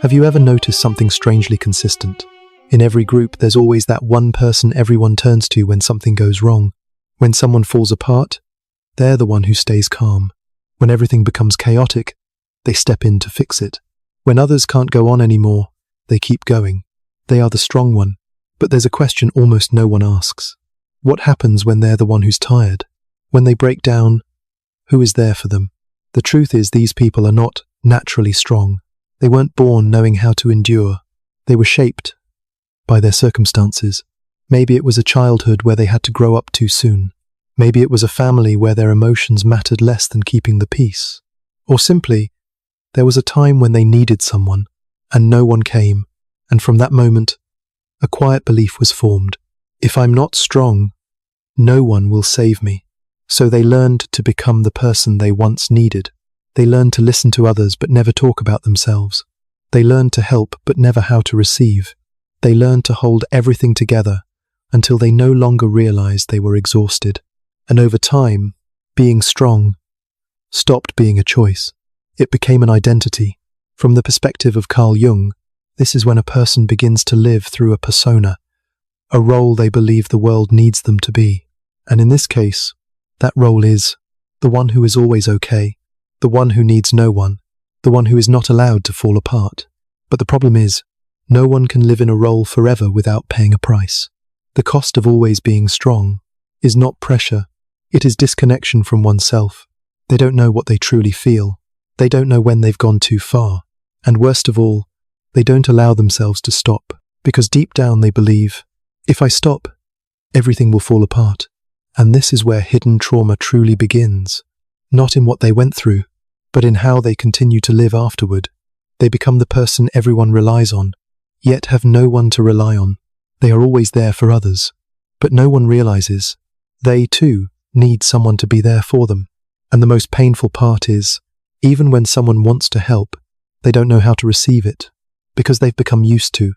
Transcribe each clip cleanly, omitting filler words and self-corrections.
Have you ever noticed something strangely consistent? In every group, there's always that one person everyone turns to when something goes wrong. When someone falls apart, they're the one who stays calm. When everything becomes chaotic, they step in to fix it. When others can't go on anymore, they keep going. They are the strong one. But there's a question almost no one asks. What happens when they're the one who's tired? When they break down, who is there for them? The truth is, these people are not naturally strong. They weren't born knowing how to endure. They were shaped by their circumstances. Maybe it was a childhood where they had to grow up too soon. Maybe it was a family where their emotions mattered less than keeping the peace. Or simply, there was a time when they needed someone, and no one came, and from that moment, a quiet belief was formed. If I'm not strong, no one will save me. So they learned to become the person they once needed. They learned to listen to others but never talk about themselves. They learned to help but never how to receive. They learned to hold everything together until they no longer realized they were exhausted. And over time, being strong stopped being a choice. It became an identity. From the perspective of Carl Jung, this is when a person begins to live through a persona, a role they believe the world needs them to be. And in this case, that role is the one who is always okay, the one who needs no one, the one who is not allowed to fall apart. But the problem is, no one can live in a role forever without paying a price. The cost of always being strong is not pressure, it is disconnection from oneself. They don't know what they truly feel. They don't know when they've gone too far. And worst of all, they don't allow themselves to stop, because deep down they believe, if I stop, everything will fall apart. And this is where hidden trauma truly begins. Not in what they went through, but in how they continue to live afterward. They become the person everyone relies on, yet have no one to rely on. They are always there for others, but no one realizes they too need someone to be there for them. And the most painful part is, even when someone wants to help, they don't know how to receive it, because they've become used to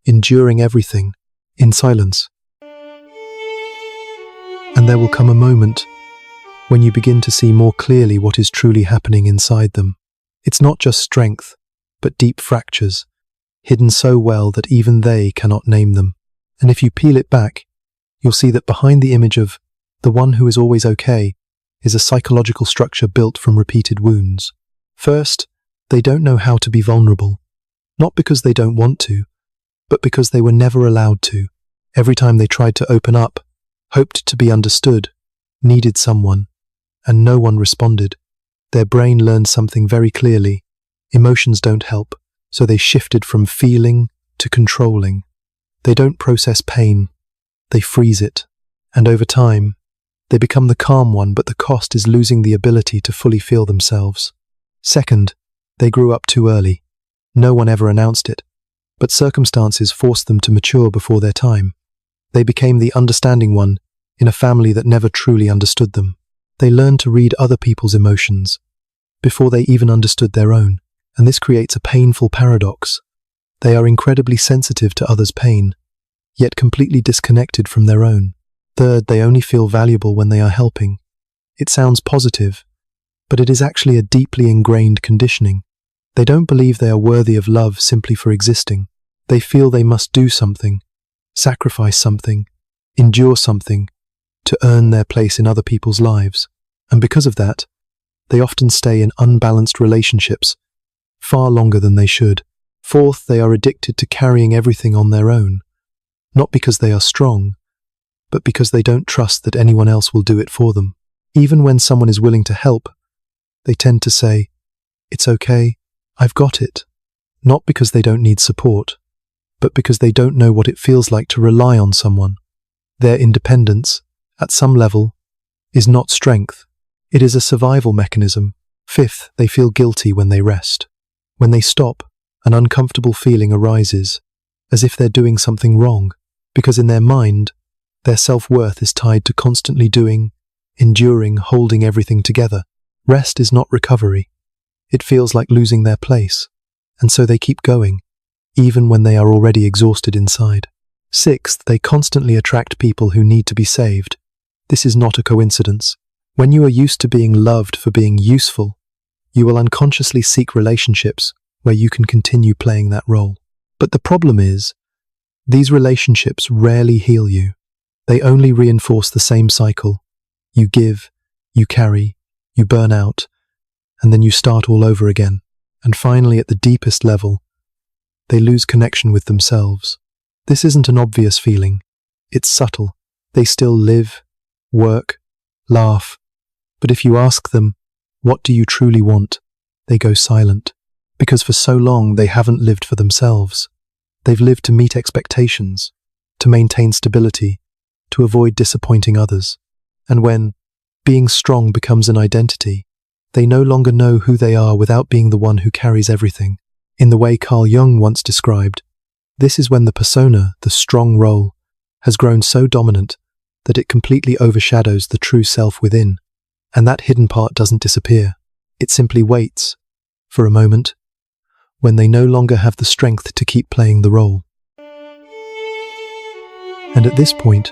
enduring everything in silence. And there will come a moment when you begin to see more clearly what is truly happening inside them. It's not just strength, but deep fractures, hidden so well that even they cannot name them. And if you peel it back, you'll see that behind the image of the one who is always okay is a psychological structure built from repeated wounds. First, they don't know how to be vulnerable, not because they don't want to, but because they were never allowed to. Every time they tried to open up, hoped to be understood, needed someone, and no one responded, their brain learned something very clearly. Emotions don't help, so they shifted from feeling to controlling. They don't process pain, they freeze it. And over time, they become the calm one, but the cost is losing the ability to fully feel themselves. Second, they grew up too early. No one ever announced it, but circumstances forced them to mature before their time. They became the understanding one in a family that never truly understood them. They learned to read other people's emotions before they even understood their own, and this creates a painful paradox. They are incredibly sensitive to others' pain, yet completely disconnected from their own. Third, they only feel valuable when they are helping. It sounds positive, but it is actually a deeply ingrained conditioning. They don't believe they are worthy of love simply for existing. They feel they must do something, sacrifice something, endure something, to earn their place in other people's lives. And because of that, they often stay in unbalanced relationships far longer than they should. Fourth, they are addicted to carrying everything on their own, not because they are strong, but because they don't trust that anyone else will do it for them. Even when someone is willing to help, they tend to say, "It's okay, I've got it." Not because they don't need support, but because they don't know what it feels like to rely on someone. Their independence, at some level, is not strength. It is a survival mechanism. Fifth, they feel guilty when they rest. When they stop, an uncomfortable feeling arises, as if they're doing something wrong, because in their mind, their self-worth is tied to constantly doing, enduring, holding everything together. Rest is not recovery. It feels like losing their place, and so they keep going, even when they are already exhausted inside. Sixth, they constantly attract people who need to be saved. This is not a coincidence. When you are used to being loved for being useful, you will unconsciously seek relationships where you can continue playing that role. But the problem is, these relationships rarely heal you. They only reinforce the same cycle. You give, you carry, you burn out, and then you start all over again. And finally, at the deepest level, they lose connection with themselves. This isn't an obvious feeling. It's subtle. They still live, work, laugh. But if you ask them, what do you truly want? They go silent. Because for so long, they haven't lived for themselves. They've lived to meet expectations, to maintain stability, to avoid disappointing others. And when being strong becomes an identity, they no longer know who they are without being the one who carries everything. In the way Carl Jung once described, this is when the persona, the strong role, has grown so dominant that it completely overshadows the true self within. And that hidden part doesn't disappear. It simply waits for a moment when they no longer have the strength to keep playing the role. And at this point,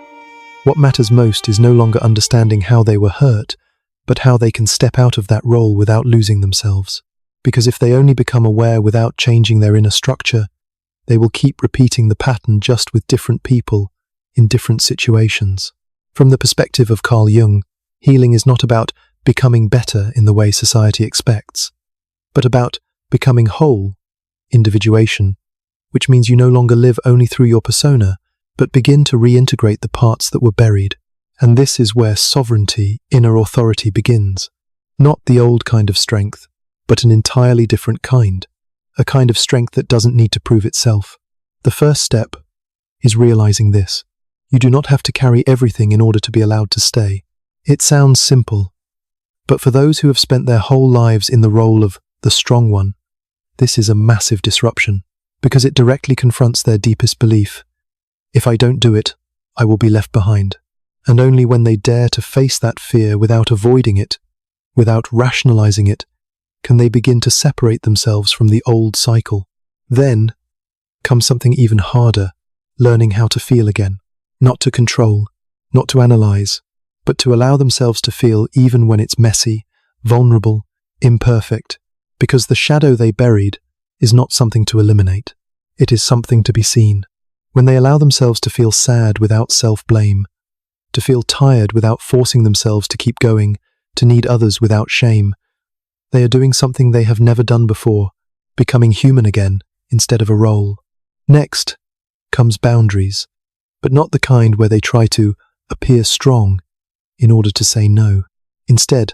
what matters most is no longer understanding how they were hurt, but how they can step out of that role without losing themselves. Because if they only become aware without changing their inner structure, they will keep repeating the pattern just with different people in different situations. From the perspective of Carl Jung, healing is not about becoming better in the way society expects, but about becoming whole, individuation, which means you no longer live only through your persona, but begin to reintegrate the parts that were buried. And this is where sovereignty, inner authority begins. Not the old kind of strength, but an entirely different kind. A kind of strength that doesn't need to prove itself. The first step is realizing this. You do not have to carry everything in order to be allowed to stay. It sounds simple, but for those who have spent their whole lives in the role of the strong one, this is a massive disruption, because it directly confronts their deepest belief. If I don't do it, I will be left behind. And only when they dare to face that fear without avoiding it, without rationalizing it, can they begin to separate themselves from the old cycle. Then comes something even harder, learning how to feel again. Not to control, not to analyze, but to allow themselves to feel even when it's messy, vulnerable, imperfect, because the shadow they buried is not something to eliminate. It is something to be seen. When they allow themselves to feel sad without self-blame, to feel tired without forcing themselves to keep going, to need others without shame, they are doing something they have never done before, becoming human again instead of a role. Next comes boundaries, but not the kind where they try to appear strong in order to say no. Instead,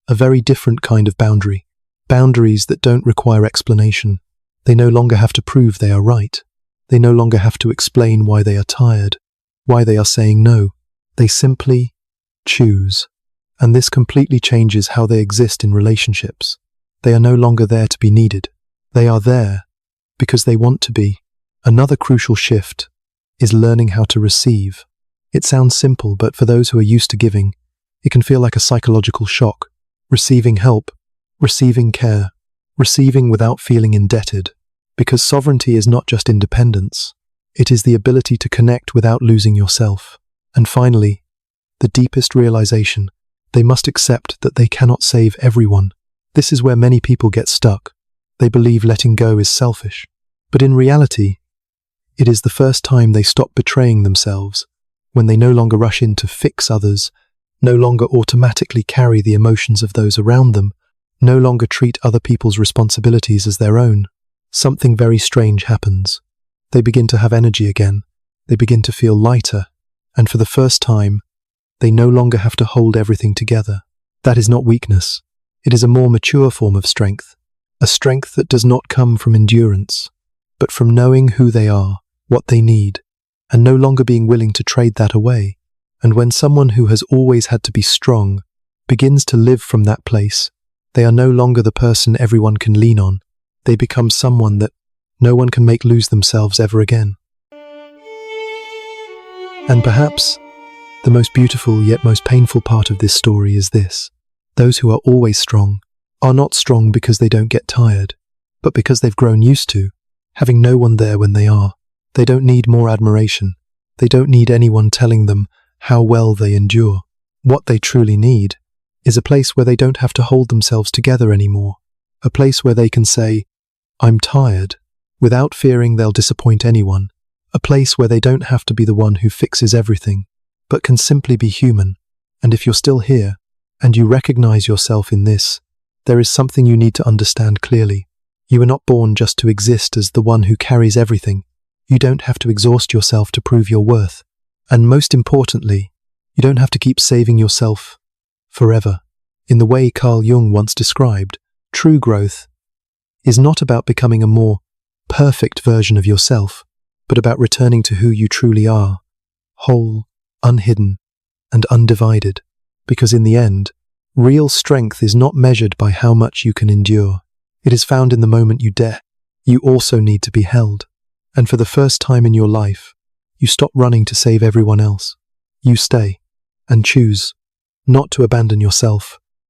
a very different kind of boundary. Boundaries that don't require explanation. They no longer have to prove they are right. They no longer have to explain why they are tired, why they are saying no. They simply choose. And this completely changes how they exist in relationships. They are no longer there to be needed. They are there because they want to be. Another crucial shift is learning how to receive. It sounds simple, but for those who are used to giving, it can feel like a psychological shock. Receiving help, receiving care, receiving without feeling indebted. Because sovereignty is not just independence, it is the ability to connect without losing yourself. And finally, the deepest realization, they must accept that they cannot save everyone. This is where many people get stuck. They believe letting go is selfish. But in reality, it is the first time they stop betraying themselves, when they no longer rush in to fix others, no longer automatically carry the emotions of those around them, no longer treat other people's responsibilities as their own. Something very strange happens. They begin to have energy again. They begin to feel lighter. And for the first time, they no longer have to hold everything together. That is not weakness. It is a more mature form of strength. A strength that does not come from endurance, but from knowing who they are, what they need, and no longer being willing to trade that away. And when someone who has always had to be strong begins to live from that place, they are no longer the person everyone can lean on. They become someone that no one can make lose themselves ever again. And perhaps the most beautiful yet most painful part of this story is this. Those who are always strong are not strong because they don't get tired, but because they've grown used to having no one there when they are. They don't need more admiration. They don't need anyone telling them how well they endure. What they truly need is a place where they don't have to hold themselves together anymore. A place where they can say, I'm tired, without fearing they'll disappoint anyone. A place where they don't have to be the one who fixes everything, but can simply be human. And if you're still here, and you recognize yourself in this, there is something you need to understand clearly. You were not born just to exist as the one who carries everything. You don't have to exhaust yourself to prove your worth. And most importantly, you don't have to keep saving yourself forever. In the way Carl Jung once described, true growth is not about becoming a more perfect version of yourself, but about returning to who you truly are, whole, unhidden, and undivided. Because in the end, real strength is not measured by how much you can endure. It is found in the moment you dare. You also need to be held. And for the first time in your life, you stop running to save everyone else. You stay and choose not to abandon yourself.